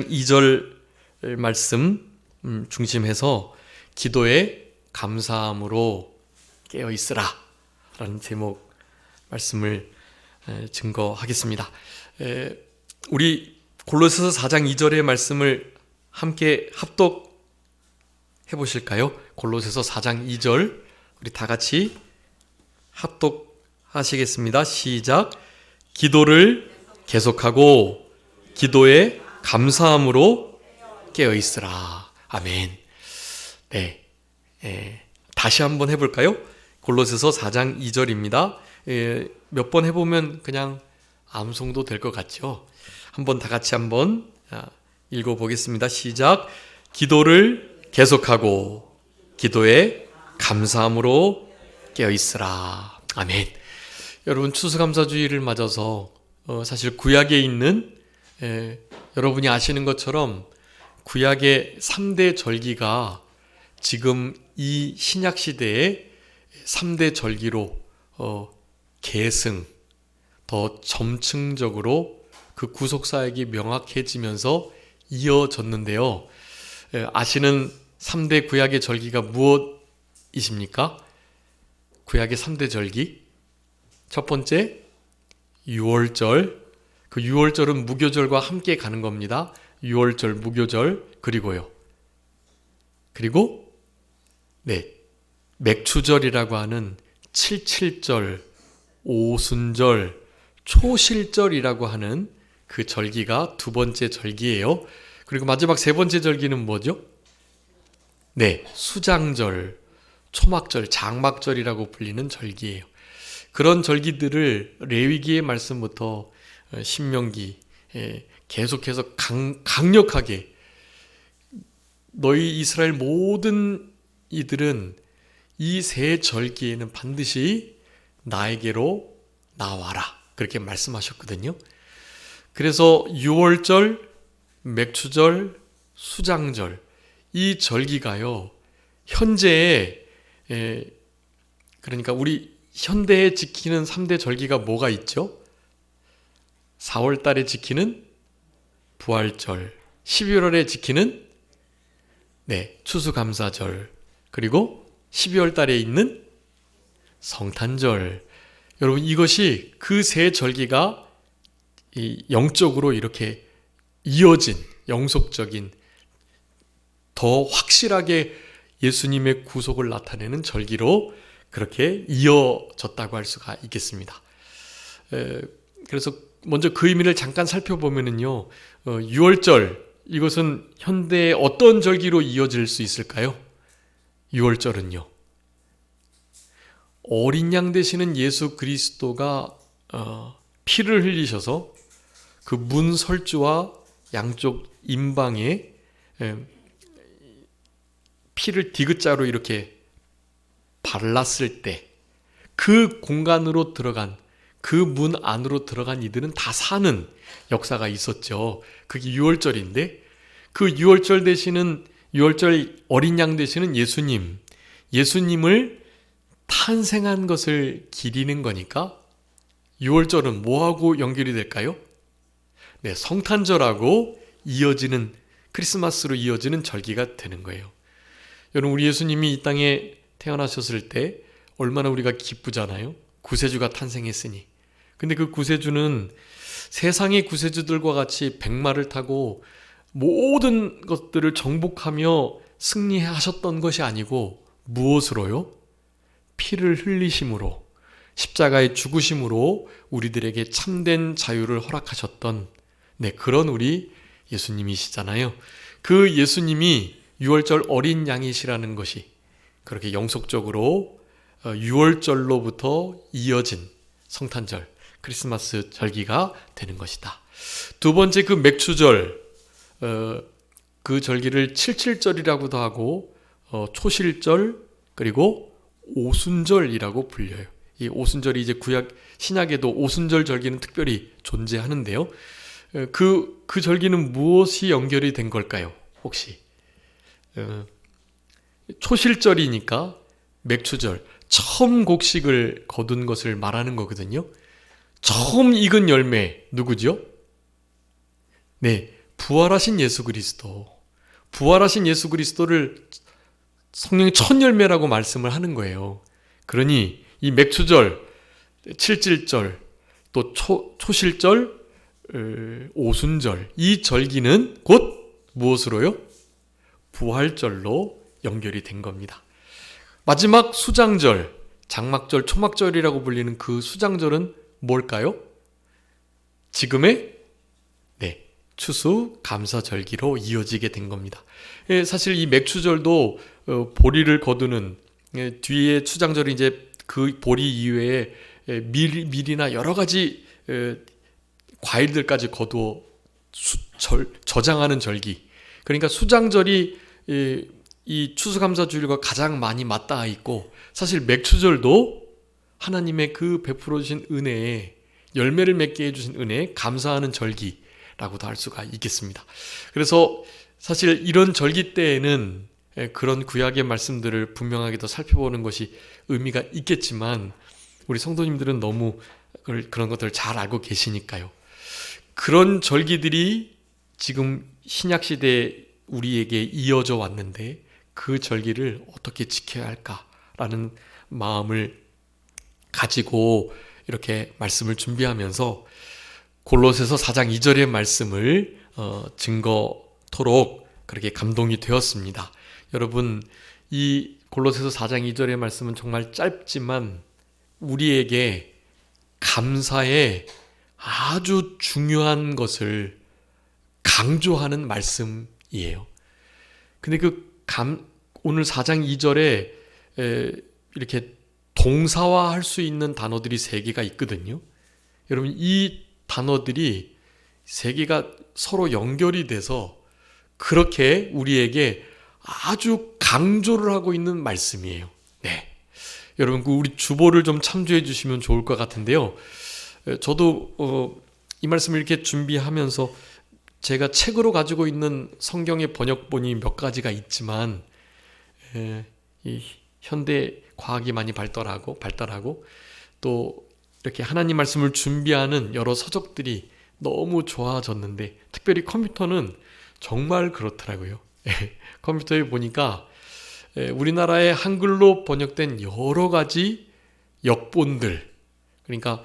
2절 말씀 중심해서 기도에 감사함으로 깨어있으라 라는 제목 말씀을 증거하겠습니다. 우리 골로새서 4장 2절의 말씀을 함께 합독해 보실까요? 골로새서 4장 2절 우리 다 같이 합독하시겠습니다. 시작. 기도를 계속하고 기도에 감사함으로 깨어있으라. 아멘. 네, 다시 한번 해볼까요? 골로새서 4장 2절입니다. 몇 번 해보면 그냥 암송도 될 것 같죠? 한번 다 같이 한번 읽어보겠습니다. 시작. 기도를 계속하고 기도에 감사함으로 깨어있으라. 아멘. 여러분, 추수감사주의를 맞아서 사실 구약에 있는 여러분이 아시는 것처럼 구약의 3대 절기가 지금 이 신약 시대의 3대 절기로 계승, 더 점층적으로 그 구속사역이 명확해지면서 이어졌는데요. 아시는 3대 구약의 절기가 무엇이십니까? 구약의 3대 절기. 첫 번째, 유월절. 그 유월절은 무교절과 함께 가는 겁니다. 유월절, 무교절, 그리고 맥추절이라고 하는 칠칠절, 오순절, 초실절이라고 하는 그 절기가 두 번째 절기예요. 그리고 마지막 세 번째 절기는 뭐죠? 네, 수장절, 초막절, 장막절이라고 불리는 절기예요. 그런 절기들을 레위기의 말씀부터 신명기 계속해서 강력하게 너희 이스라엘 모든 이들은 이 세 절기에는 반드시 나에게로 나와라 그렇게 말씀하셨거든요. 그래서 유월절, 맥추절, 수장절 이 절기가요 현재에 그러니까 우리 현대에 지키는 3대 절기가 뭐가 있죠? 4월 달에 지키는 부활절, 11월에 지키는 추수감사절, 그리고 12월 달에 있는 성탄절. 여러분, 이것이 그 세 절기가 영적으로 이렇게 이어진 영속적인 더 확실하게 예수님의 구속을 나타내는 절기로 그렇게 이어졌다고 할 수가 있겠습니다. 그래서 먼저 그 의미를 잠깐 살펴보면요, 유월절 이것은 현대의 어떤 절기로 이어질 수 있을까요? 유월절은요, 어린 양 되시는 예수 그리스도가 피를 흘리셔서 그 문설주와 양쪽 임방에 피를 디귿자로 이렇게 발랐을 때 그 공간으로 들어간 그 문 안으로 들어간 이들은 다 사는 역사가 있었죠. 그게 유월절인데 그 유월절 되시는 유월절 어린 양 되시는 예수님을 탄생한 것을 기리는 거니까 유월절은 뭐하고 연결이 될까요? 네, 성탄절하고 이어지는 크리스마스로 이어지는 절기가 되는 거예요. 여러분, 우리 예수님이 이 땅에 태어나셨을 때 얼마나 우리가 기쁘잖아요. 구세주가 탄생했으니. 근데 그 구세주는 세상의 구세주들과 같이 백마를 타고 모든 것들을 정복하며 승리하셨던 것이 아니고 무엇으로요? 피를 흘리심으로, 십자가의 죽으심으로 우리들에게 참된 자유를 허락하셨던 그런 우리 예수님이시잖아요. 그 예수님이 유월절 어린 양이시라는 것이 그렇게 영속적으로 유월절로부터 이어진 성탄절, 크리스마스 절기가 되는 것이다. 두 번째, 그 맥추절, 그 절기를 칠칠절이라고도 하고 초실절, 그리고 오순절이라고 불려요. 이 오순절이 이제 구약 신약에도 오순절 절기는 특별히 존재하는데요. 그 절기는 무엇이 연결이 된 걸까요? 혹시 초실절이니까 맥추절, 처음 곡식을 거둔 것을 말하는 거거든요. 처음 익은 열매 누구죠? 네, 부활하신 예수 그리스도, 부활하신 예수 그리스도를 성령의 첫 열매라고 말씀을 하는 거예요. 그러니 이 맥추절, 칠칠절, 또 초실절, 오순절, 이 절기는 곧 무엇으로요? 부활절로 연결이 된 겁니다. 마지막 수장절, 장막절, 초막절이라고 불리는 그 수장절은 뭘까요? 지금의 추수감사절기로 이어지게 된 겁니다. 사실 이 맥추절도 보리를 거두는, 뒤에 추장절이 이제 그 보리 이외에 밀이나 여러 가지 과일들까지 거두어 저장하는 절기. 그러니까 수장절이 이 추수감사주일과 가장 많이 맞닿아 있고, 사실 맥추절도 하나님의 그 베풀어 주신 은혜에, 열매를 맺게 해주신 은혜에 감사하는 절기라고도 할 수가 있겠습니다. 그래서 사실 이런 절기 때에는 그런 구약의 말씀들을 분명하게 더 살펴보는 것이 의미가 있겠지만, 우리 성도님들은 너무 그런 것들을 잘 알고 계시니까요. 그런 절기들이 지금 신약시대에 우리에게 이어져 왔는데, 그 절기를 어떻게 지켜야 할까라는 마음을 가지고 이렇게 말씀을 준비하면서 골로새서 4장 2절의 말씀을 증거토록 그렇게 감동이 되었습니다. 여러분, 이 골로새서 4장 2절의 말씀은 정말 짧지만 우리에게 감사의 아주 중요한 것을 강조하는 말씀이에요. 근데 오늘 4장 2절에 이렇게 동사화할 수 있는 단어들이 3개가 있거든요. 여러분, 이 단어들이 3개가 서로 연결이 돼서 그렇게 우리에게 아주 강조를 하고 있는 말씀이에요. 네. 여러분, 우리 주보를 좀 참조해 주시면 좋을 것 같은데요. 저도 이 말씀을 이렇게 준비하면서 제가 책으로 가지고 있는 성경의 번역본이 몇 가지가 있지만, 이 현대 과학이 많이 발달하고 또 이렇게 하나님 말씀을 준비하는 여러 서적들이 너무 좋아졌는데, 특별히 컴퓨터는 정말 그렇더라고요. 컴퓨터에 보니까 우리나라의 한글로 번역된 여러 가지 역본들, 그러니까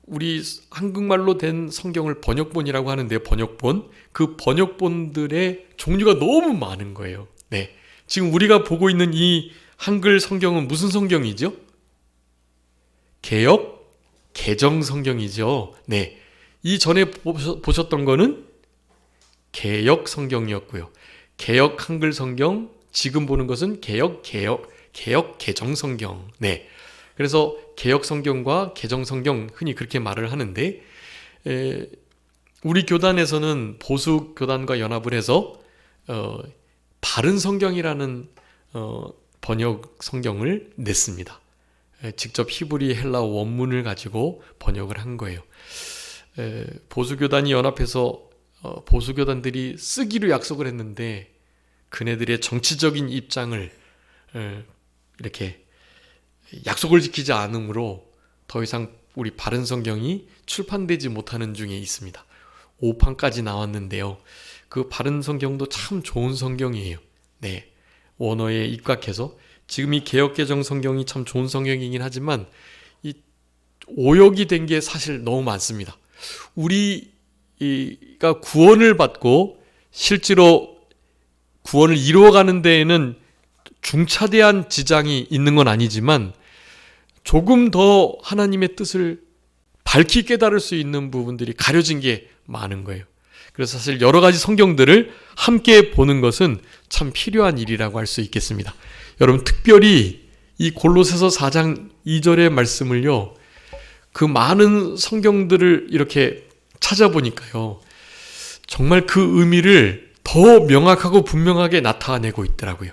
우리 한국말로 된 성경을 번역본이라고 하는데, 번역본, 그 번역본들의 종류가 너무 많은 거예요. 네. 지금 우리가 보고 있는 이 한글 성경은 무슨 성경이죠? 개역, 개정 성경이죠. 네. 이전에 보셨던 거는 개역 성경이었고요. 개역 한글 성경, 지금 보는 것은 개역 개정 성경. 네. 그래서 개역 성경과 개정 성경, 흔히 그렇게 말을 하는데, 우리 교단에서는 보수 교단과 연합을 해서 바른 성경이라는 번역 성경을 냈습니다. 직접 히브리 헬라 원문을 가지고 번역을 한 거예요. 보수교단이 연합해서 보수교단들이 쓰기로 약속을 했는데, 그네들의 정치적인 입장을 이렇게 약속을 지키지 않으므로 더 이상 우리 바른 성경이 출판되지 못하는 중에 있습니다. 5판까지 나왔는데요. 그 바른 성경도 참 좋은 성경이에요. 네. 원어에 입각해서 지금 이 개역개정 성경이 참 좋은 성경이긴 하지만 이 오역이 된 게 사실 너무 많습니다. 우리가 구원을 받고 실제로 구원을 이루어가는 데에는 중차대한 지장이 있는 건 아니지만, 조금 더 하나님의 뜻을 밝히 깨달을 수 있는 부분들이 가려진 게 많은 거예요. 그래서 사실 여러 가지 성경들을 함께 보는 것은 참 필요한 일이라고 할 수 있겠습니다. 여러분, 특별히 이 골로새서 4장 2절의 말씀을요, 그 많은 성경들을 이렇게 찾아보니까요, 정말 그 의미를 더 명확하고 분명하게 나타내고 있더라고요.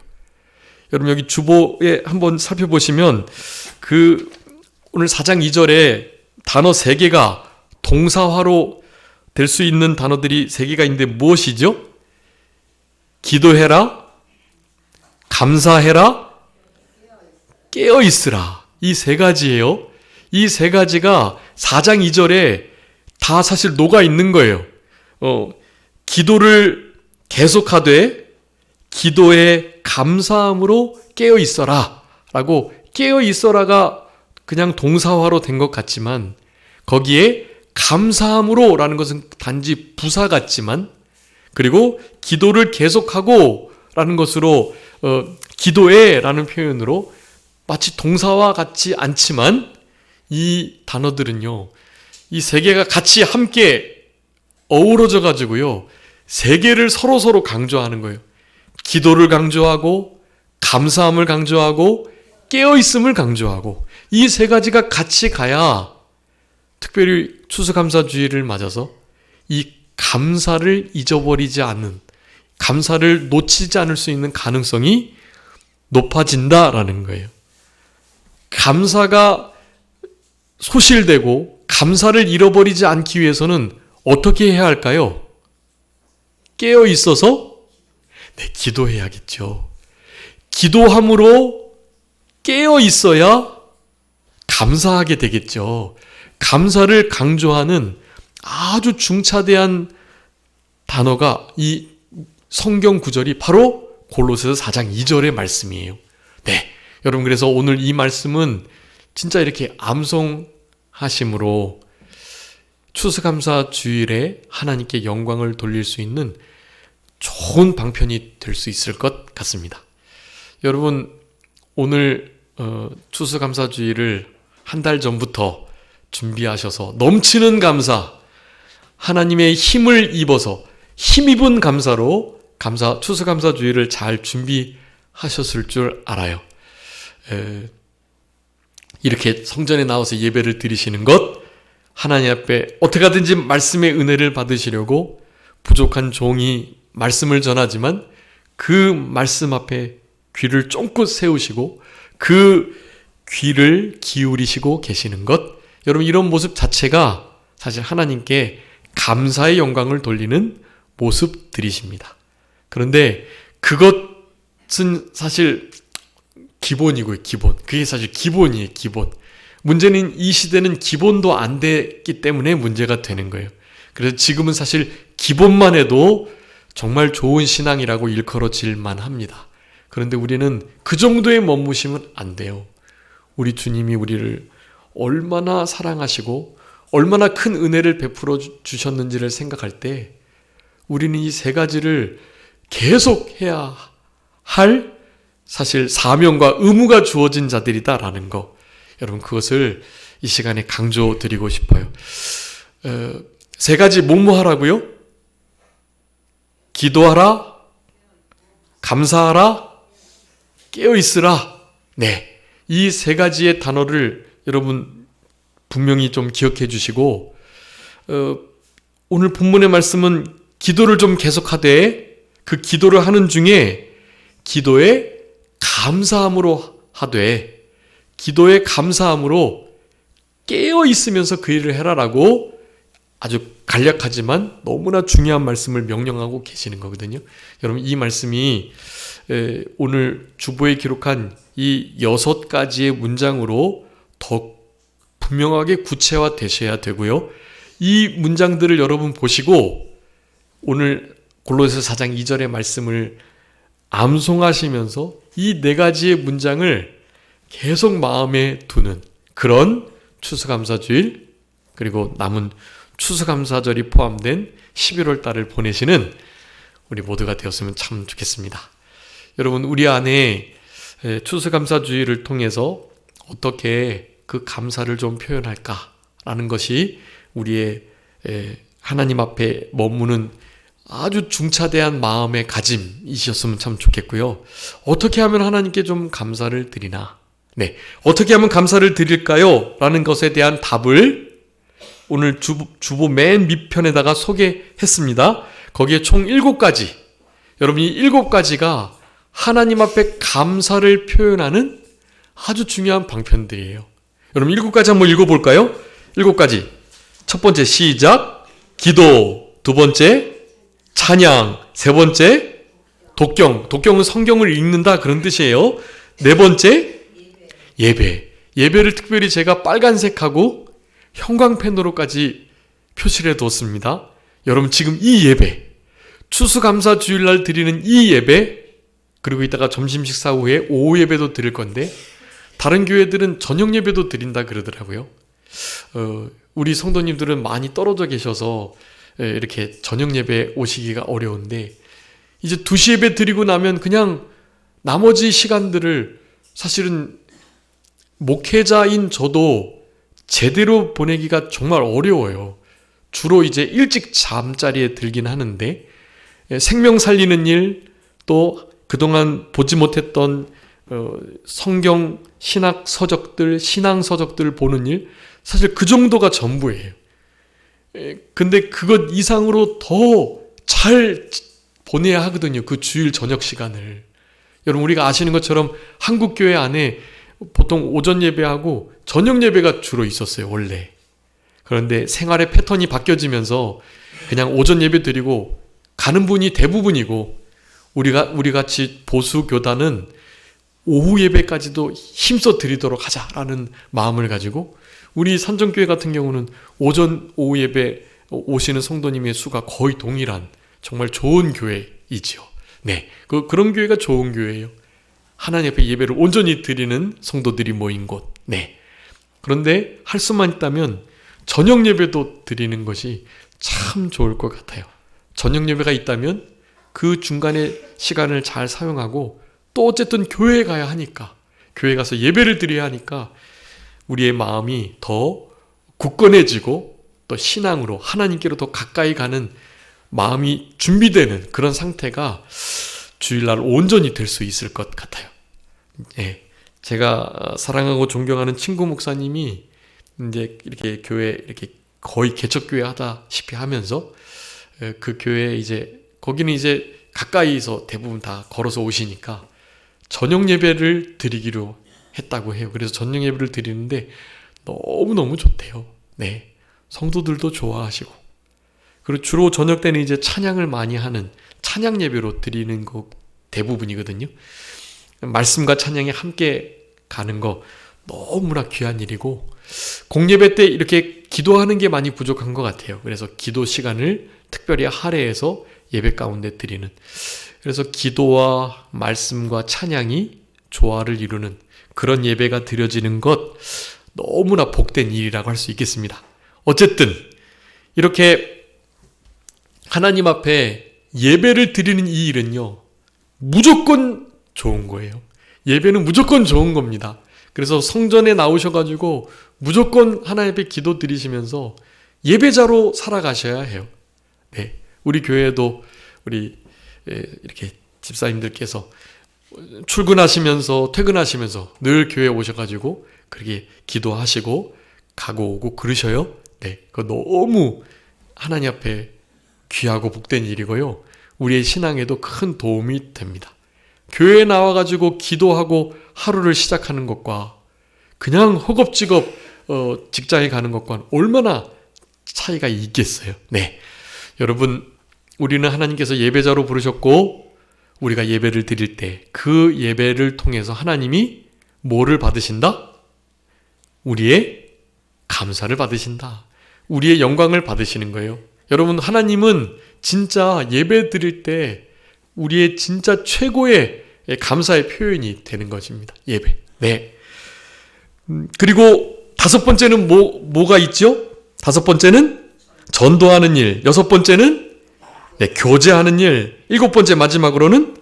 여러분, 여기 주보에 한번 살펴보시면 오늘 4장 2절에 단어 3개가 동사화로 될 수 있는 단어들이 3개가 있는데 무엇이죠? 기도해라, 감사해라, 깨어있으라. 이 3가지예요. 이 3가지가 4장 2절에 다 사실 녹아 있는 거예요. 기도를 계속하되 기도에 감사함으로 깨어 있어라 라고, 깨어 있어라가 그냥 동사화로 된 것 같지만 거기에 감사함으로 라는 것은 단지 부사 같지만, 그리고 기도를 계속하고 라는 것으로 기도에 라는 표현으로 마치 동사와 같지 않지만, 이 단어들은요, 이 세 개가 같이 함께 어우러져 가지고요, 세 개를 서로 강조하는 거예요. 기도를 강조하고 감사함을 강조하고 깨어있음을 강조하고, 이 세 가지가 같이 가야 특별히 추수감사주의를 맞아서 이 감사를 잊어버리지 않는, 감사를 놓치지 않을 수 있는 가능성이 높아진다라는 거예요. 감사가 소실되고 감사를 잃어버리지 않기 위해서는 어떻게 해야 할까요? 깨어 있어서 기도해야겠죠. 기도함으로 깨어 있어야 감사하게 되겠죠. 감사를 강조하는 아주 중차대한 단어가, 이 성경 구절이 바로 골로새서 4장 2절의 말씀이에요. 네, 여러분, 그래서 오늘 이 말씀은 진짜 이렇게 암송하심으로 추수감사 주일에 하나님께 영광을 돌릴 수 있는 좋은 방편이 될 수 있을 것 같습니다. 여러분, 오늘 추수감사 주일을 한 달 전부터 준비하셔서 넘치는 감사, 하나님의 힘을 입어서 힘입은 감사로 추수감사 주일을 잘 준비하셨을 줄 알아요. 이렇게 성전에 나와서 예배를 드리시는 것, 하나님 앞에 어떻게 하든지 말씀의 은혜를 받으시려고 부족한 종이 말씀을 전하지만 그 말씀 앞에 귀를 쫑긋 세우시고 그 귀를 기울이시고 계시는 것, 여러분, 이런 모습 자체가 사실 하나님께 감사의 영광을 돌리는 모습들이십니다. 그런데 그것은 사실 기본이고요, 기본. 그게 사실 기본이에요, 기본. 문제는 이 시대는 기본도 안 됐기 때문에 문제가 되는 거예요. 그래서 지금은 사실 기본만 해도 정말 좋은 신앙이라고 일컬어질 만합니다. 그런데 우리는 그 정도에 머무시면 안 돼요. 우리 주님이 우리를 얼마나 사랑하시고 얼마나 큰 은혜를 베풀어 주셨는지를 생각할 때 우리는 이 세 가지를 계속 해야 할 사실 사명과 의무가 주어진 자들이다라는 거, 여러분, 그것을 이 시간에 강조드리고 싶어요. 세 가지 뭐뭐 하라고요? 기도하라, 감사하라, 깨어있으라. 네, 이 세 가지의 단어를 여러분 분명히 좀 기억해 주시고, 오늘 본문의 말씀은 기도를 좀 계속하되 그 기도를 하는 중에 기도에 감사함으로 하되 기도에 감사함으로 깨어 있으면서 그 일을 해라라고 아주 간략하지만 너무나 중요한 말씀을 명령하고 계시는 거거든요. 여러분, 이 말씀이 오늘 주보에 기록한 이 6가지의 문장으로 더 분명하게 구체화되셔야 되고요. 이 문장들을 여러분 보시고 오늘 골로새서 4장 2절의 말씀을 암송하시면서 이 4가지의 문장을 계속 마음에 두는 그런 추수감사주일, 그리고 남은 추수감사절이 포함된 11월 달을 보내시는 우리 모두가 되었으면 참 좋겠습니다. 여러분, 우리 안에 추수감사주일을 통해서 어떻게 그 감사를 좀 표현할까라는 것이 우리의 하나님 앞에 머무는 아주 중차대한 마음의 가짐이셨으면 참 좋겠고요. 어떻게 하면 하나님께 좀 감사를 드리나? 네, 어떻게 하면 감사를 드릴까요? 라는 것에 대한 답을 오늘 주보 맨 밑편에다가 소개했습니다. 거기에 총 7가지. 여러분, 이 7가지가 하나님 앞에 감사를 표현하는 아주 중요한 방편들이에요. 여러분, 7가지 한번 읽어볼까요? 7가지. 첫 번째, 시작. 기도. 두 번째, 찬양. 세 번째, 독경. 독경은 성경을 읽는다, 그런 뜻이에요. 네 번째, 예배. 예배를 특별히 제가 빨간색하고 형광펜으로까지 표시를 해뒀습니다. 여러분, 지금 이 예배, 추수감사 주일날 드리는 이 예배, 그리고 이따가 점심 식사 후에 오후 예배도 드릴 건데 다른 교회들은 저녁 예배도 드린다 그러더라고요. 우리 성도님들은 많이 떨어져 계셔서 이렇게 저녁 예배 오시기가 어려운데 이제 2시 예배 드리고 나면 그냥 나머지 시간들을 사실은 목회자인 저도 제대로 보내기가 정말 어려워요. 주로 이제 일찍 잠자리에 들긴 하는데 생명 살리는 일, 또 그동안 보지 못했던 성경 신학 서적들, 신앙 서적들 보는 일, 사실 그 정도가 전부예요. 근데 그것 이상으로 더 잘 보내야 하거든요. 그 주일 저녁 시간을. 여러분, 우리가 아시는 것처럼 한국 교회 안에 보통 오전 예배하고 저녁 예배가 주로 있었어요, 원래. 그런데 생활의 패턴이 바뀌어지면서 그냥 오전 예배 드리고 가는 분이 대부분이고, 우리 같이 보수 교단은 오후 예배까지도 힘써 드리도록 하자라는 마음을 가지고, 우리 산정교회 같은 경우는 오전 오후 예배 오시는 성도님의 수가 거의 동일한 정말 좋은 교회이지요. 네, 그런 교회가 좋은 교회예요. 하나님 앞에 예배를 온전히 드리는 성도들이 모인 곳. 네. 그런데 할 수만 있다면 저녁 예배도 드리는 것이 참 좋을 것 같아요. 저녁 예배가 있다면 그 중간에 시간을 잘 사용하고, 또 어쨌든 교회에 가야 하니까, 교회 가서 예배를 드려야 하니까 우리의 마음이 더 굳건해지고 또 신앙으로 하나님께로 더 가까이 가는 마음이 준비되는 그런 상태가 주일날 온전히 될 수 있을 것 같아요. 예, 제가 사랑하고 존경하는 친구 목사님이 이제 이렇게 교회 이렇게 거의 개척교회 하다시피 하면서 그 교회에 이제 거기는 이제 가까이서 대부분 다 걸어서 오시니까 저녁 예배를 드리기로 했다고 해요. 그래서 저녁 예배를 드리는데 너무너무 좋대요. 네, 성도들도 좋아하시고, 그리고 주로 저녁 때는 이제 찬양을 많이 하는 찬양 예배로 드리는 거 대부분이거든요. 말씀과 찬양이 함께 가는 거 너무나 귀한 일이고, 공예배 때 이렇게 기도하는 게 많이 부족한 것 같아요. 그래서 기도 시간을 특별히 할애해서 예배 가운데 드리는, 그래서 기도와 말씀과 찬양이 조화를 이루는 그런 예배가 드려지는 것, 너무나 복된 일이라고 할 수 있겠습니다. 어쨌든 이렇게 하나님 앞에 예배를 드리는 이 일은요, 무조건 좋은 거예요. 예배는 무조건 좋은 겁니다. 그래서 성전에 나오셔가지고 무조건 하나님 앞에 기도 드리시면서 예배자로 살아가셔야 해요. 네, 우리 교회도 우리 이렇게 집사님들께서 출근하시면서 퇴근하시면서 늘 교회에 오셔가지고 그렇게 기도하시고 가고 오고 그러셔요. 네, 그거 너무 하나님 앞에 귀하고 복된 일이고요, 우리의 신앙에도 큰 도움이 됩니다. 교회에 나와가지고 기도하고 하루를 시작하는 것과 그냥 허겁지겁 직장에 가는 것과는 얼마나 차이가 있겠어요. 네, 여러분, 우리는 하나님께서 예배자로 부르셨고, 우리가 예배를 드릴 때 그 예배를 통해서 하나님이 뭐를 받으신다? 우리의 감사를 받으신다. 우리의 영광을 받으시는 거예요. 여러분, 하나님은 진짜 예배 드릴 때 우리의 진짜 최고의 감사의 표현이 되는 것입니다. 예배. 네. 그리고 5번째는 뭐가 있죠? 5번째는 전도하는 일. 6번째는 교제하는 일. 7번째 마지막으로는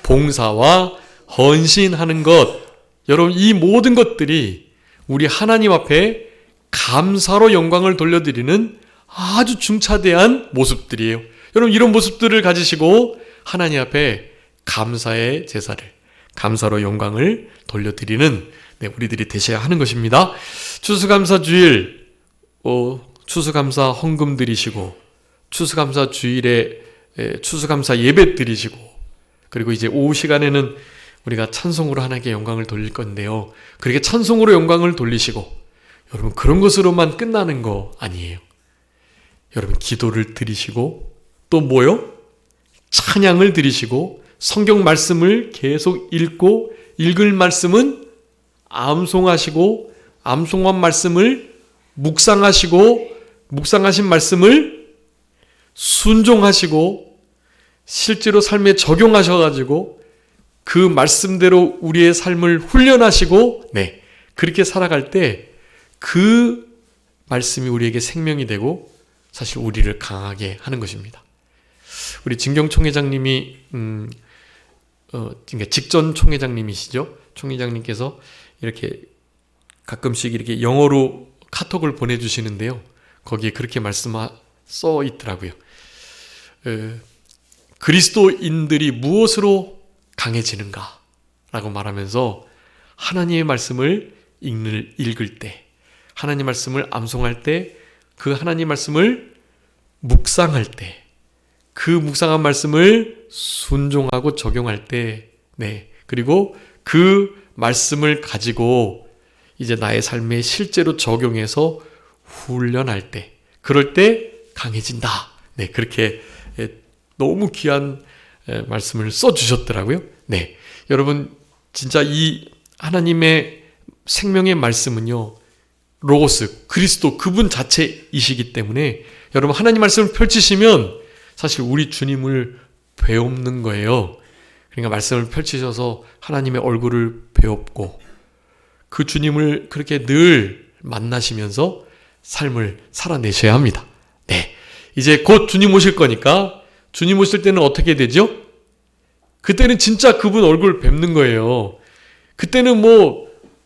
봉사와 헌신하는 것. 여러분, 이 모든 것들이 우리 하나님 앞에 감사로 영광을 돌려드리는 아주 중차대한 모습들이에요. 여러분, 이런 모습들을 가지시고 하나님 앞에 감사의 제사를, 감사로 영광을 돌려드리는 우리들이 되셔야 하는 것입니다. 추수감사 주일, 추수감사 헌금 드리시고, 추수감사 주일에 추수감사 예배 드리시고, 그리고 이제 오후 시간에는 우리가 찬송으로 하나님께 영광을 돌릴 건데요, 그렇게 찬송으로 영광을 돌리시고, 여러분, 그런 것으로만 끝나는 거 아니에요. 여러분, 기도를 드리시고, 또 뭐요? 찬양을 드리시고, 성경 말씀을 계속 읽고, 읽을 말씀은 암송하시고, 암송한 말씀을 묵상하시고, 묵상하신 말씀을 순종하시고, 실제로 삶에 적용하셔가지고 그 말씀대로 우리의 삶을 훈련하시고 그렇게 살아갈 때 그 말씀이 우리에게 생명이 되고 사실 우리를 강하게 하는 것입니다. 우리 진경 총회장님이 그러니까 직전 총회장님이시죠. 총회장님께서 이렇게 가끔씩 이렇게 영어로 카톡을 보내주시는데요. 거기에 그렇게 써 있더라고요. 그리스도인들이 무엇으로 강해지는가? 라고 말하면서 하나님의 말씀을 읽을 때, 하나님 말씀을 암송할 때, 그 하나님 말씀을 묵상할 때, 그 묵상한 말씀을 순종하고 적용할 때, 그리고 그 말씀을 가지고 이제 나의 삶에 실제로 적용해서 훈련할 때, 그럴 때 강해진다. 그렇게 너무 귀한 말씀을 써주셨더라고요. 여러분 진짜 이 하나님의 생명의 말씀은요, 로고스, 그리스도 그분 자체이시기 때문에 여러분 하나님 말씀을 펼치시면 사실 우리 주님을 배웁는 거예요. 그러니까 말씀을 펼치셔서 하나님의 얼굴을 배웁고 그 주님을 그렇게 늘 만나시면서 삶을 살아내셔야 합니다. 이제 곧 주님 오실 거니까 주님 오실 때는 어떻게 되죠? 그때는 진짜 그분 얼굴 뵙는 거예요. 그때는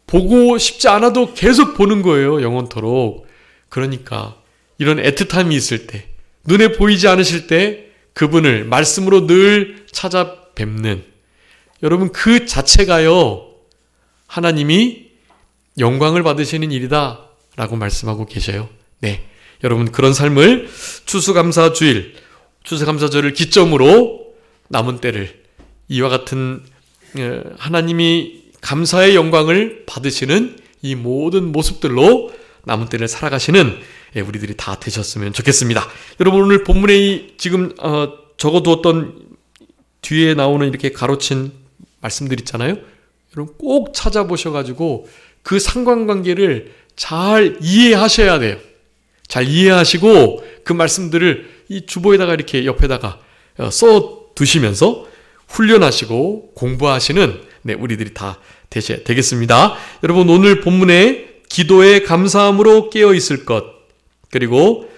보고 싶지 않아도 계속 보는 거예요. 영원토록. 그러니까 이런 애틋함이 있을 때, 눈에 보이지 않으실 때 그분을 말씀으로 늘 찾아뵙는, 여러분 그 자체가요, 하나님이 영광을 받으시는 일이다 라고 말씀하고 계셔요. 여러분 그런 삶을 추수감사주일, 추수감사절을 기점으로 남은 때를 이와 같은 하나님이 감사의 영광을 받으시는 이 모든 모습들로 남은 때를 살아가시는 우리들이 다 되셨으면 좋겠습니다. 여러분 오늘 본문에 지금 적어두었던 뒤에 나오는 이렇게 가로친 말씀들 있잖아요. 여러분 꼭 찾아보셔가지고 그 상관관계를 잘 이해하셔야 돼요. 잘 이해하시고 그 말씀들을 이 주보에다가 이렇게 옆에다가 써두시면서 훈련하시고 공부하시는 우리들이 다 되셔야 되겠습니다. 여러분 오늘 본문에 기도에 감사함으로 깨어 있을 것, 그리고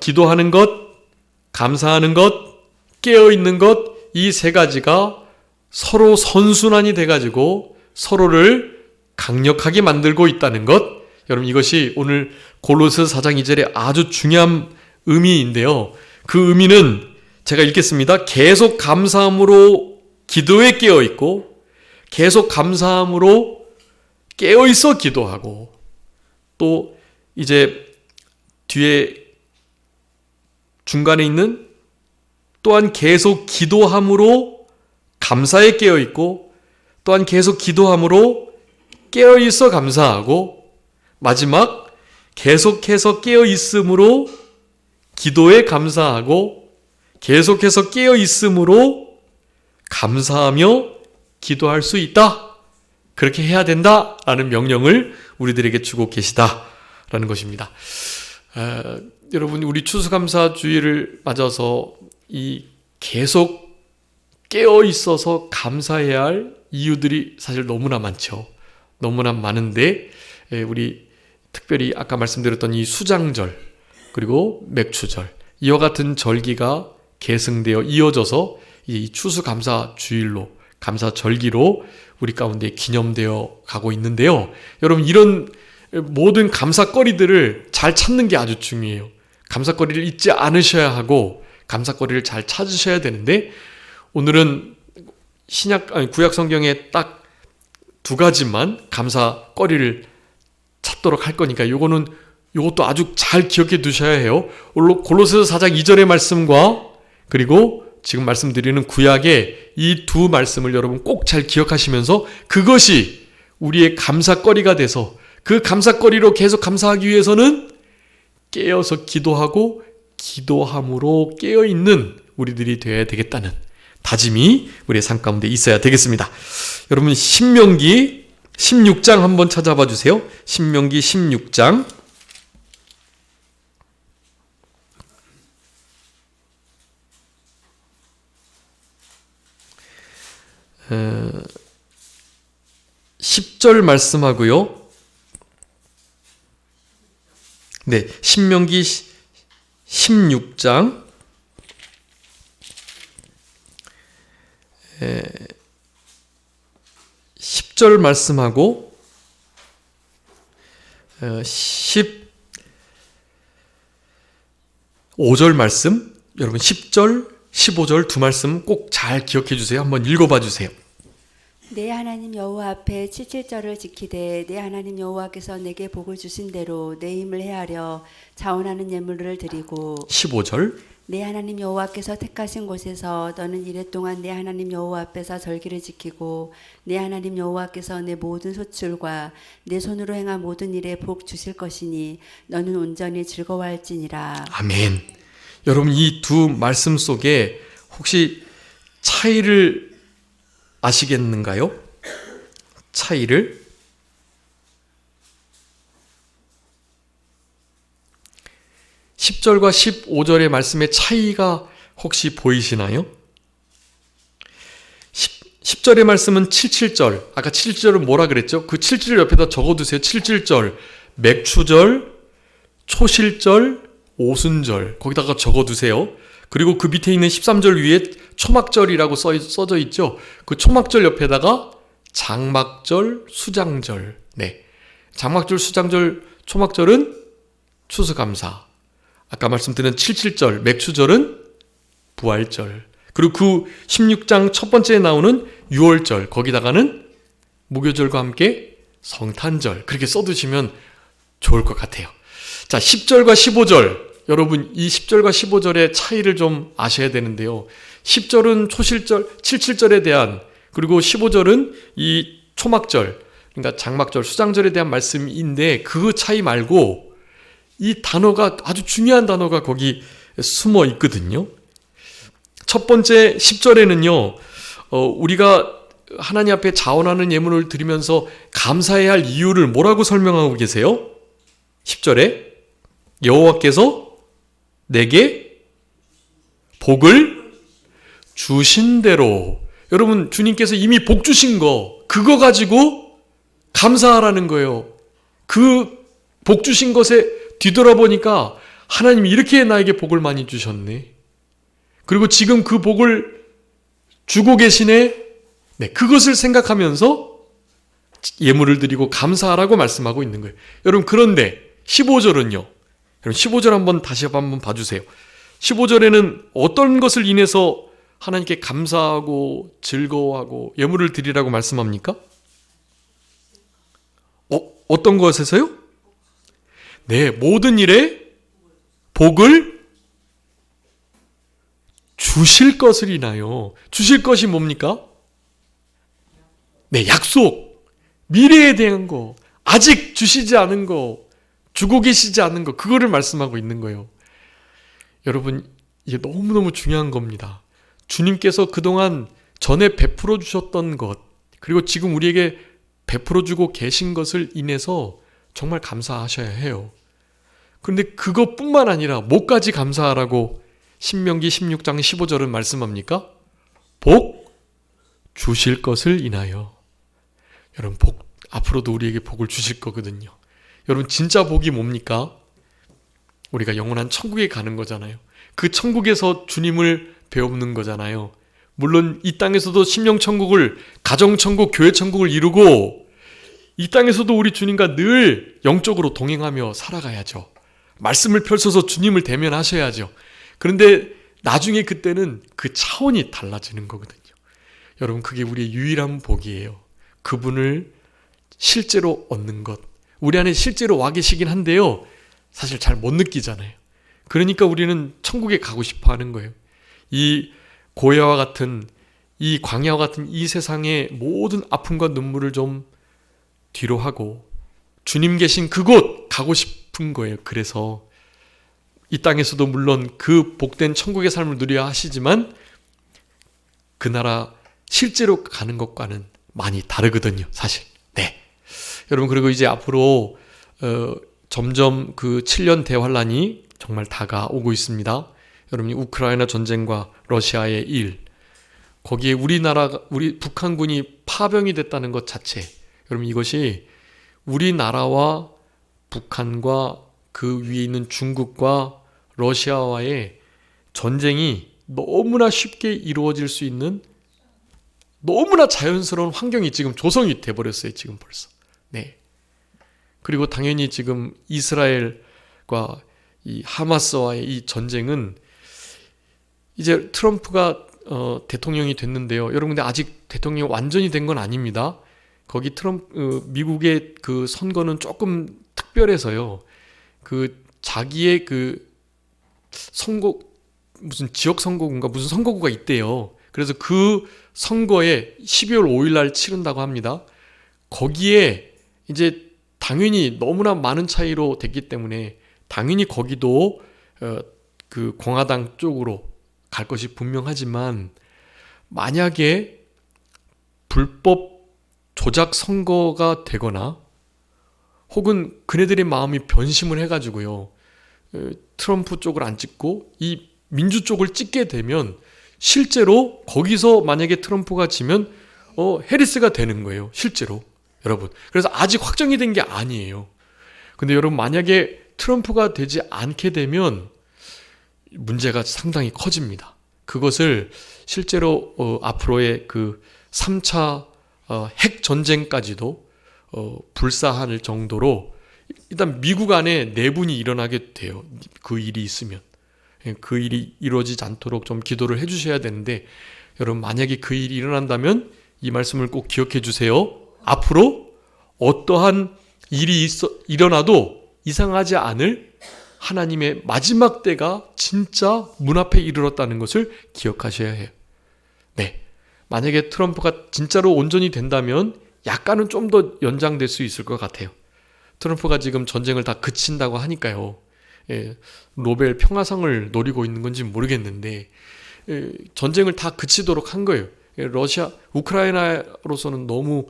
기도하는 것, 감사하는 것, 깨어 있는 것, 이 세 가지가 서로 선순환이 돼가지고 서로를 강력하게 만들고 있다는 것, 여러분 이것이 오늘 골로새 4장 2절에 아주 중요한 의미인데요. 그 의미는 제가 읽겠습니다. 계속 감사함으로 기도에 깨어 있고, 계속 감사함으로 깨어 있어 기도하고, 또 이제 뒤에 중간에 있는 또한 계속 기도함으로 감사에 깨어 있고, 또한 계속 기도함으로 깨어 있어 감사하고, 마지막 계속해서 깨어 있음으로 기도에 감사하고, 계속해서 깨어 있음으로 감사하며 기도할 수 있다. 그렇게 해야 된다라는 명령을 우리들에게 주고 계시다라는 것입니다. 여러분 우리 추수감사주의를 맞아서 이 계속 깨어 있어서 감사해야 할 이유들이 사실 너무나 많죠. 너무나 많은데 우리 특별히 아까 말씀드렸던 이 수장절 그리고 맥추절, 이와 같은 절기가 계승되어 이어져서 이 추수감사주일로, 감사절기로 우리 가운데 기념되어 가고 있는데요. 여러분 이런 모든 감사거리들을 잘 찾는 게 아주 중요해요. 감사거리를 잊지 않으셔야 하고 감사거리를 잘 찾으셔야 되는데, 오늘은 구약 성경에 딱 두 가지만 감사거리를 찾도록 할 거니까 요것도 아주 잘 기억해 두셔야 해요. 골로새서 4장 2절의 말씀과 그리고 지금 말씀드리는 구약의 이 두 말씀을 여러분 꼭 잘 기억하시면서 그것이 우리의 감사거리가 돼서 그 감사거리로 계속 감사하기 위해서는 깨어서 기도하고 기도함으로 깨어있는 우리들이 되어야 되겠다는 다짐이 우리의 삶 가운데 있어야 되겠습니다. 여러분 신명기 16장 한번 찾아봐 주세요. 신명기 16장 10절 말씀하고요. 네, 신명기 16장 10절 말씀하고 15절 말씀, 여러분 10절, 15절 두 말씀 꼭 잘 기억해 주세요. 한번 읽어봐 주세요. 내 하나님 여호와 앞에 77절을 지키되 내 하나님 여호와께서 내게 복을 주신 대로 내 힘을 헤아려 자원하는 예물을 드리고 15절 내 하나님 여호와께서 택하신 곳에서 너는 이랫동안 내 하나님 여호와 앞에서 절기를 지키고 내 하나님 여호와께서 내 모든 소출과 내 손으로 행한 모든 일에 복 주실 것이니 너는 온전히 즐거워할지니라. 아멘. 여러분 이 두 말씀 속에 혹시 차이를 아시겠는가요? 차이를? (10절과 15절의) 말씀의 차이가 혹시 보이시나요? 10절의 말씀은 77절, 아까 77절은 뭐라 그랬죠? 그 77절 옆에다 적어두세요. 77절, 맥추절, 초실절, 오순절 거기다가 적어두세요. 그리고 그 밑에 있는 13절 위에 초막절이라고 써져 있죠. 그 초막절 옆에다가 장막절, 수장절. 네, 장막절, 수장절, 초막절은 추수감사. 아까 말씀드린 77절, 맥추절은 부활절. 그리고 그 16장 첫 번째에 나오는 6월절, 거기다가는 무교절과 함께 성탄절. 그렇게 써두시면 좋을 것 같아요. 자, 10절과 15절. 여러분 이 10절과 15절의 차이를 좀 아셔야 되는데요. 10절은 초실절, 77절에 대한, 그리고 15절은 이 초막절, 그러니까 장막절, 수장절에 대한 말씀인데 그 차이 말고 이 단어가, 아주 중요한 단어가 거기 숨어 있거든요. 첫 번째 10절에는요. 우리가 하나님 앞에 자원하는 예물을 드리면서 감사해야 할 이유를 뭐라고 설명하고 계세요? 10절에 여호와께서 내게 복을 주신 대로. 여러분 주님께서 이미 복 주신 거, 그거 가지고 감사하라는 거예요. 그 복 주신 것에 뒤돌아보니까 하나님이 이렇게 나에게 복을 많이 주셨네. 그리고 지금 그 복을 주고 계시네. 네, 그것을 생각하면서 예물을 드리고 감사하라고 말씀하고 있는 거예요. 여러분 그런데 15절은요. 여러분 15절 한번 다시 한번 봐주세요. 15절에는 어떤 것을 인해서 하나님께 감사하고 즐거워하고 예물을 드리라고 말씀합니까? 어떤 것에서요? 네, 모든 일에 복을 주실 것을 인하여. 주실 것이 뭡니까? 네, 약속, 미래에 대한 거, 아직 주시지 않은 거, 주고 계시지 않은 거, 그거를 말씀하고 있는 거예요. 여러분 이게 너무너무 중요한 겁니다. 주님께서 그동안 전에 베풀어 주셨던 것, 그리고 지금 우리에게 베풀어 주고 계신 것을 인해서 정말 감사하셔야 해요. 그런데 그것뿐만 아니라 뭐까지 감사하라고 신명기 16장 15절은 말씀합니까? 복 주실 것을 인하여. 여러분 복, 앞으로도 우리에게 복을 주실 거거든요. 여러분 진짜 복이 뭡니까? 우리가 영원한 천국에 가는 거잖아요. 그 천국에서 주님을 배우는 거잖아요. 물론 이 땅에서도 심령천국을, 가정천국, 교회천국을 이루고 이 땅에서도 우리 주님과 늘 영적으로 동행하며 살아가야죠. 말씀을 펼쳐서 주님을 대면하셔야죠. 그런데 나중에 그때는 그 차원이 달라지는 거거든요. 여러분 그게 우리의 유일한 복이에요. 그분을 실제로 얻는 것. 우리 안에 실제로 와 계시긴 한데요. 사실 잘 못 느끼잖아요. 그러니까 우리는 천국에 가고 싶어 하는 거예요. 이 고해와 같은, 이 광야와 같은 이 세상의 모든 아픔과 눈물을 좀 뒤로 하고 주님 계신 그곳 가고 싶은 거예요. 그래서 이 땅에서도 물론 그 복된 천국의 삶을 누려야 하시지만 그 나라 실제로 가는 것과는 많이 다르거든요. 사실. 네. 여러분 그리고 이제 앞으로 점점 그 7년 대환란이 정말 다가오고 있습니다. 여러분이 우크라이나 전쟁과 러시아의 일, 거기에 우리 북한군이 파병이 됐다는 것 자체, 여러분 이것이 우리나라와 북한과 그 위에 있는 중국과 러시아와의 전쟁이 너무나 쉽게 이루어질 수 있는 너무나 자연스러운 환경이 지금 조성이 돼버렸어요. 지금 벌써. 네. 그리고 당연히 지금 이스라엘과 이 하마스와의 이 전쟁은 이제 트럼프가 대통령이 됐는데요. 여러분 근데 아직 대통령이 완전히 된 건 아닙니다. 거기 미국의 그 선거는 조금 특별해서요. 그 자기의 그 선거 무슨 지역 선거구인가 무슨 선거구가 있대요. 그래서 그 선거에 12월 5일 날 치른다고 합니다. 거기에 이제 당연히 너무나 많은 차이로 됐기 때문에 당연히 거기도 그 공화당 쪽으로 갈 것이 분명하지만 만약에 불법 조작 선거가 되거나 혹은 그네들의 마음이 변심을 해가지고요 트럼프 쪽을 안 찍고 이 민주 쪽을 찍게 되면 실제로 거기서 만약에 트럼프가 지면 해리스가 되는 거예요. 실제로 여러분. 그래서 아직 확정이 된 게 아니에요. 근데 여러분 만약에 트럼프가 되지 않게 되면 문제가 상당히 커집니다. 그것을 실제로 앞으로의 그 3차 핵 전쟁까지도 불사할 정도로 일단 미국 안에 내분이 일어나게 돼요. 그 일이 있으면. 그 일이 이루어지지 않도록 좀 기도를 해주셔야 되는데 여러분 만약에 그 일이 일어난다면 이 말씀을 꼭 기억해 주세요. 앞으로 어떠한 일이 일어나도 이상하지 않을 하나님의 마지막 때가 진짜 문 앞에 이르렀다는 것을 기억하셔야 해요. 네, 만약에 트럼프가 진짜로 온전히 된다면 약간은 좀 더 연장될 수 있을 것 같아요. 트럼프가 지금 전쟁을 다 그친다고 하니까요. 노벨 평화상을 노리고 있는 건지 모르겠는데 전쟁을 다 그치도록 한 거예요. 우크라이나로서는 너무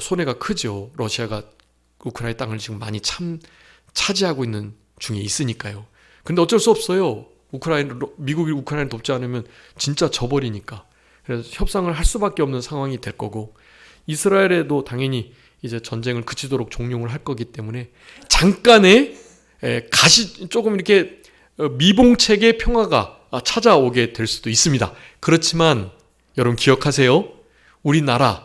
손해가 크죠. 러시아가 우크라이나 땅을 지금 많이 차지하고 있는 중에 있으니까요. 근데 어쩔 수 없어요. 미국이 우크라이나를 돕지 않으면 진짜 져버리니까. 그래서 협상을 할 수밖에 없는 상황이 될 거고 이스라엘에도 당연히 이제 전쟁을 그치도록 종용을 할 거기 때문에 잠깐의 조금 이렇게 미봉책의 평화가 찾아오게 될 수도 있습니다. 그렇지만 여러분 기억하세요. 우리나라가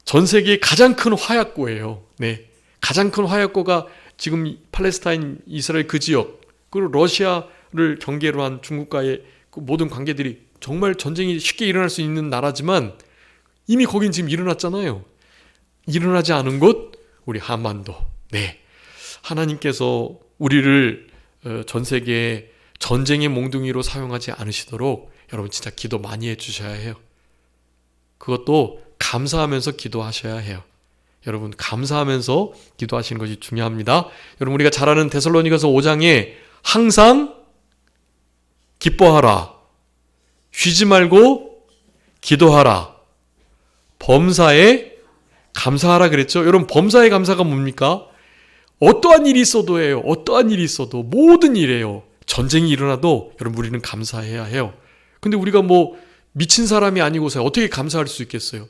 전 세계의 가장 큰 화약고예요. 네, 가장 큰 화약고가 지금 팔레스타인, 이스라엘 그 지역 그리고 러시아를 경계로 한 중국과의 그 모든 관계들이 정말 전쟁이 쉽게 일어날 수 있는 나라지만 이미 거긴 지금 일어났잖아요. 일어나지 않은 곳 우리 한반도. 네, 하나님께서 우리를 전 세계에 전쟁의 몽둥이로 사용하지 않으시도록 여러분 진짜 기도 많이 해주셔야 해요. 그것도 감사하면서 기도하셔야 해요. 여러분 감사하면서 기도하시는 것이 중요합니다. 여러분 우리가 잘 아는 데살로니가서 5장에 항상 기뻐하라, 쉬지 말고 기도하라, 범사에 감사하라 그랬죠. 여러분 범사에 감사가 뭡니까? 어떠한 일이 있어도 해요. 어떠한 일이 있어도 모든 일이에요. 전쟁이 일어나도 여러분 우리는 감사해야 해요. 근데 우리가 뭐 미친 사람이 아니고서야 어떻게 감사할 수 있겠어요?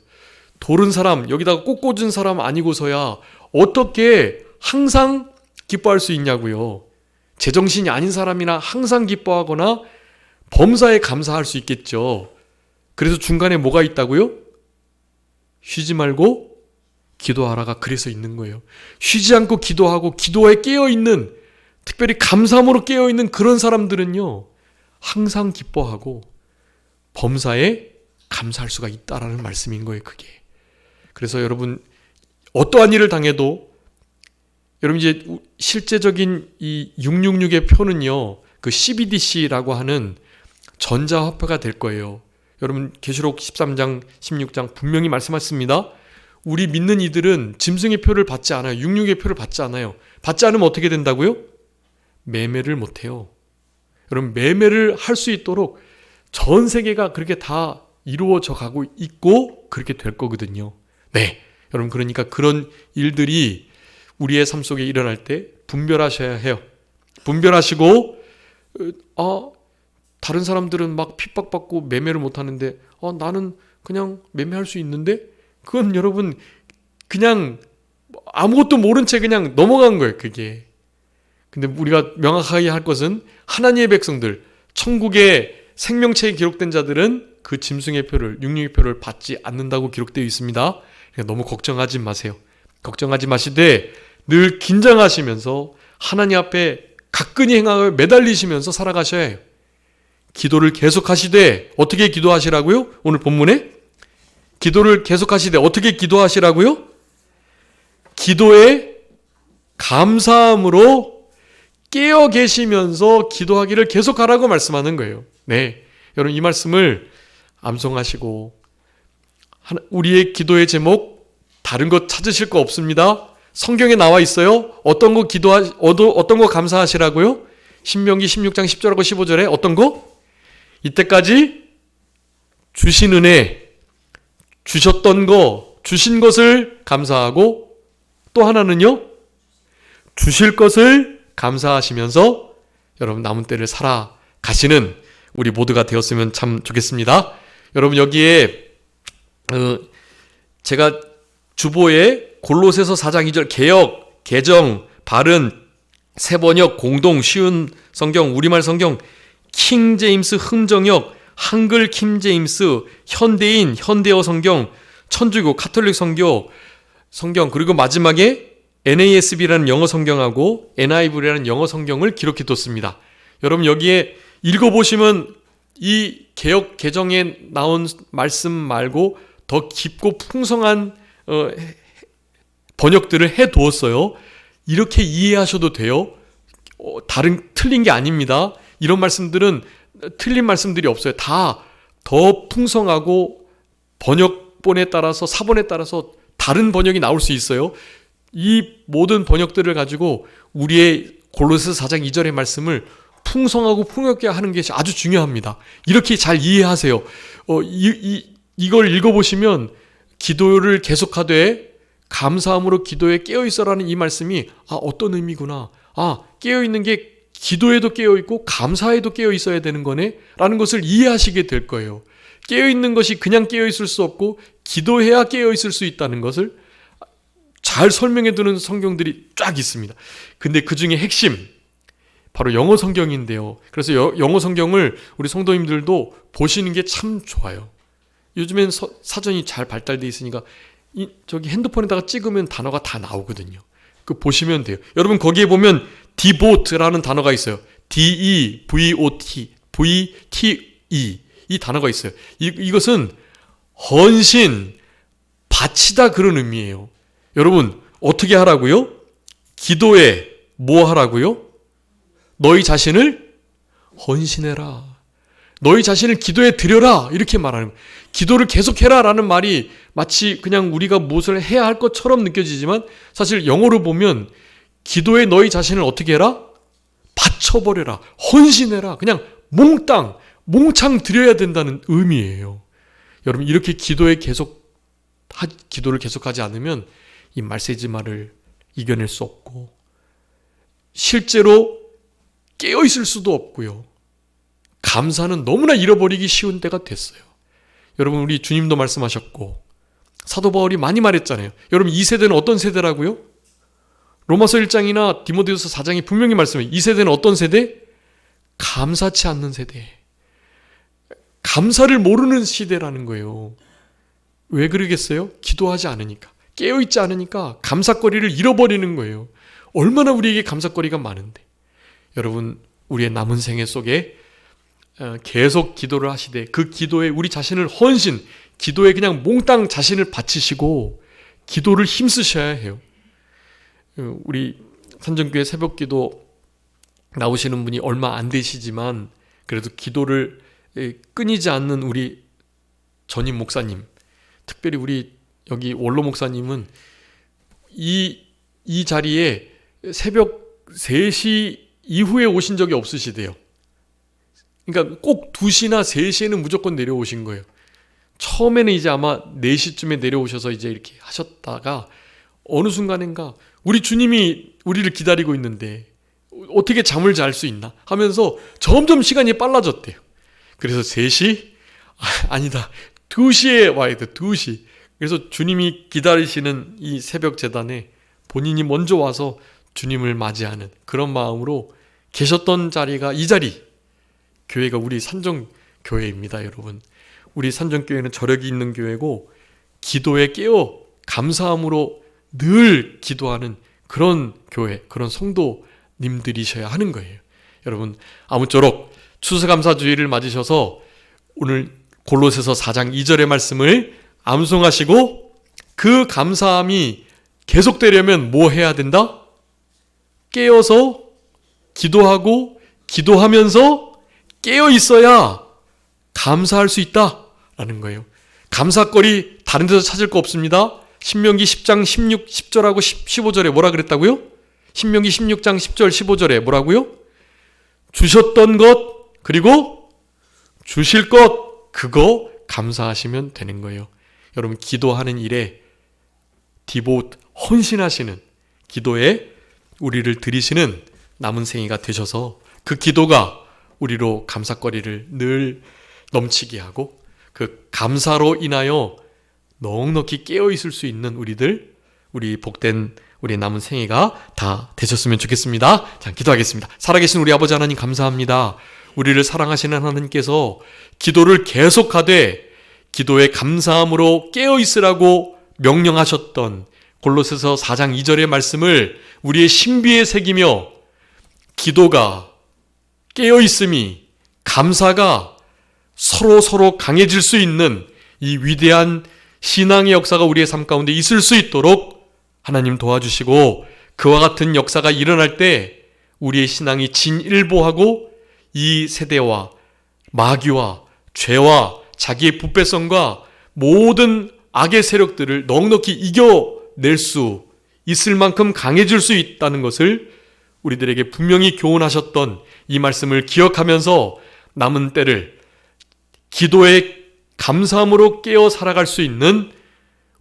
도른 사람, 여기다가 꽃 꽂은 사람 아니고서야 어떻게 항상 기뻐할 수 있냐고요. 제정신이 아닌 사람이나 항상 기뻐하거나 범사에 감사할 수 있겠죠. 그래서 중간에 뭐가 있다고요? 쉬지 말고 기도하라가 그래서 있는 거예요. 쉬지 않고 기도하고 기도에 깨어있는, 특별히 감사함으로 깨어있는 그런 사람들은요 항상 기뻐하고 범사에 감사할 수가 있다라는 말씀인 거예요. 그게. 그래서 여러분 어떠한 일을 당해도 여러분 이제 실제적인 이 666의 표는요 그 CBDC라고 하는 전자화폐가 될 거예요. 여러분 계시록 13장 16장 분명히 말씀하셨습니다. 우리 믿는 이들은 짐승의 표를 받지 않아요. 66의 표를 받지 않아요. 받지 않으면 어떻게 된다고요? 매매를 못해요. 여러분 매매를 할 수 있도록 전 세계가 그렇게 다 이루어져 가고 있고 그렇게 될 거거든요. 네, 여러분 그러니까 그런 일들이 우리의 삶 속에 일어날 때 분별하셔야 해요. 분별하시고 다른 사람들은 막 핍박받고 매매를 못하는데 나는 그냥 매매할 수 있는데, 그건 여러분 그냥 아무것도 모른 채 그냥 넘어간 거예요, 그게. 근데 우리가 명확하게 할 것은 하나님의 백성들, 천국의 생명체에 기록된 자들은 그 짐승의 표를, 육류의 표를 받지 않는다고 기록되어 있습니다. 그러니까 너무 걱정하지 마세요. 걱정하지 마시되 늘 긴장하시면서 하나님 앞에 가끈히 행하여 매달리시면서 살아가셔야 해요. 기도를 계속하시되 어떻게 기도하시라고요? 오늘 본문에 기도를 계속하시되 어떻게 기도하시라고요? 기도에 감사함으로 깨어 계시면서 기도하기를 계속하라고 말씀하는 거예요. 네, 여러분 이 말씀을 암송하시고, 우리의 기도의 제목 다른 것 찾으실 거 없습니다. 성경에 나와 있어요. 어떤 거 감사하시라고요? 신명기 16장 10절하고 15절에 어떤 거? 이때까지 주신 은혜, 주셨던 거, 주신 것을 감사하고, 또 하나는요, 주실 것을 감사하시면서 여러분 남은 때를 살아가시는 우리 모두가 되었으면 참 좋겠습니다. 여러분 여기에 제가 주보에 골로새서 4장 2절 개역, 개정, 바른, 새번역, 공동, 쉬운 성경, 우리말 성경, 킹제임스 흥정역, 한글 킹제임스, 현대인, 현대어 성경, 천주교, 카톨릭 성경, 그리고 마지막에 NASB라는 영어 성경하고 NIV라는 영어 성경을 기록해 뒀습니다. 여러분 여기에 읽어보시면 이 개역 개정에 나온 말씀 말고 더 깊고 풍성한 번역들을 해 두었어요. 이렇게 이해하셔도 돼요. 틀린 게 아닙니다. 이런 말씀들은 틀린 말씀들이 없어요. 다 더 풍성하고 번역본에 따라서, 사본에 따라서 다른 번역이 나올 수 있어요. 이 모든 번역들을 가지고 우리의 골로새서 4장 2절의 말씀을 풍성하고 풍요롭게 하는 게 아주 중요합니다. 이렇게 잘 이해하세요. 이걸 읽어보시면 기도를 계속하되 감사함으로 기도에 깨어있어라는 이 말씀이 어떤 의미구나. 깨어있는 게 기도에도 깨어있고 감사에도 깨어있어야 되는 거네 라는 것을 이해하시게 될 거예요. 깨어있는 것이 그냥 깨어있을 수 없고 기도해야 깨어있을 수 있다는 것을 잘 설명해 두는 성경들이 쫙 있습니다. 근데 그 중에 핵심 바로 영어 성경인데요. 그래서 영어 성경을 우리 성도님들도 보시는 게 참 좋아요. 요즘엔 사전이 잘 발달되어 있으니까 저기 핸드폰에다가 찍으면 단어가 다 나오거든요. 그 보시면 돼요. 여러분 거기에 보면 devote라는 단어가 있어요. D-E-V-O-T, V-T-E 이 단어가 있어요. 이것은 헌신, 바치다 그런 의미예요. 여러분 어떻게 하라고요? 기도에 뭐 하라고요? 너희 자신을 헌신해라. 너희 자신을 기도에 드려라. 이렇게 말하는 거예요. 기도를 계속해라 라는 말이 마치 그냥 우리가 무엇을 해야 할 것처럼 느껴지지만 사실 영어로 보면 기도에 너희 자신을 어떻게 해라? 바쳐버려라. 헌신해라. 그냥 몽창 드려야 된다는 의미예요. 여러분 이렇게 기도를 계속하지 않으면 이 말세지마를 이겨낼 수 없고 실제로 깨어있을 수도 없고요. 감사는 너무나 잃어버리기 쉬운 때가 됐어요. 여러분 우리 주님도 말씀하셨고 사도 바울이 많이 말했잖아요. 여러분 이 세대는 어떤 세대라고요? 로마서 1장이나 디모데후서 4장이 분명히 말씀해요. 이 세대는 어떤 세대? 감사치 않는 세대. 감사를 모르는 시대라는 거예요. 왜 그러겠어요? 기도하지 않으니까. 깨어있지 않으니까 감사거리를 잃어버리는 거예요. 얼마나 우리에게 감사거리가 많은데. 여러분 우리의 남은 생애 속에 계속 기도를 하시되 그 기도에 우리 자신을 헌신, 기도에 그냥 몽땅 자신을 바치시고 기도를 힘쓰셔야 해요. 우리 산정교회 새벽기도 나오시는 분이 얼마 안 되시지만 그래도 기도를 끊이지 않는 우리 전임 목사님, 특별히 우리 여기 원로 목사님은 이 자리에 새벽 3시 이후에 오신 적이 없으시대요. 그러니까 꼭 2시나 3시에는 무조건 내려오신 거예요. 처음에는 이제 아마 4시쯤에 내려오셔서 이제 이렇게 하셨다가 어느 순간인가 우리 주님이 우리를 기다리고 있는데 어떻게 잠을 잘 수 있나 하면서 점점 시간이 빨라졌대요. 그래서 3시? 아니다. 2시에 와야 돼. 2시. 그래서 주님이 기다리시는 이 새벽 제단에 본인이 먼저 와서 주님을 맞이하는 그런 마음으로 계셨던 자리가 이 자리. 교회가 우리 산정교회입니다, 여러분. 우리 산정교회는 저력이 있는 교회고 기도에 깨어 감사함으로 늘 기도하는 그런 교회, 그런 성도님들이셔야 하는 거예요. 여러분, 아무쪼록 추수감사주의를 맞으셔서 오늘 골로새서 4장 2절의 말씀을 암송하시고 그 감사함이 계속되려면 뭐 해야 된다? 깨어서 기도하고 기도하면서 깨어 있어야 감사할 수 있다라는 거예요. 감사거리 다른 데서 찾을 거 없습니다. 신명기 10장 16, 10절하고 15절에 뭐라 그랬다고요? 신명기 16장 10절 15절에 뭐라고요? 주셨던 것 그리고 주실 것 그거 감사하시면 되는 거예요. 여러분 기도하는 일에 헌신하시는 기도에 우리를 들이시는 남은 생애가 되셔서 그 기도가 우리로 감사거리를 늘 넘치게 하고 그 감사로 인하여 넉넉히 깨어있을 수 있는 우리 복된 우리 남은 생애가 다 되셨으면 좋겠습니다. 자, 기도하겠습니다. 살아계신 우리 아버지 하나님 감사합니다. 우리를 사랑하시는 하나님께서 기도를 계속하되 기도에 감사함으로 깨어있으라고 명령하셨던 골로새서 4장 2절의 말씀을 우리의 신비에 새기며 기도가 깨어있음이 감사가 서로 강해질 수 있는 이 위대한 신앙의 역사가 우리의 삶 가운데 있을 수 있도록 하나님 도와주시고 그와 같은 역사가 일어날 때 우리의 신앙이 진일보하고 이 세대와 마귀와 죄와 자기의 부패성과 모든 악의 세력들을 넉넉히 이겨낼 수 있을 만큼 강해질 수 있다는 것을 우리들에게 분명히 교훈하셨던 이 말씀을 기억하면서 남은 때를 기도에 감사함으로 깨어 살아갈 수 있는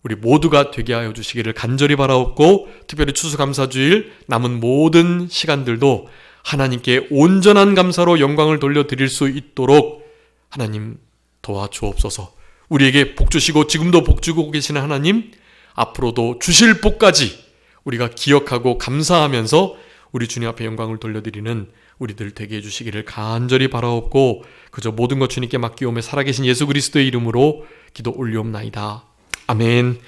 우리 모두가 되게 하여 주시기를 간절히 바라옵고 특별히 추수감사주일 남은 모든 시간들도 하나님께 온전한 감사로 영광을 돌려드릴 수 있도록 하나님 도와주옵소서. 우리에게 복 주시고 지금도 복 주고 계시는 하나님 앞으로도 주실 복까지 우리가 기억하고 감사하면서 우리 주님 앞에 영광을 돌려드리는 우리들 되게 해주시기를 간절히 바라옵고 그저 모든 것 주님께 맡기오며 살아계신 예수 그리스도의 이름으로 기도 올리옵나이다. 아멘.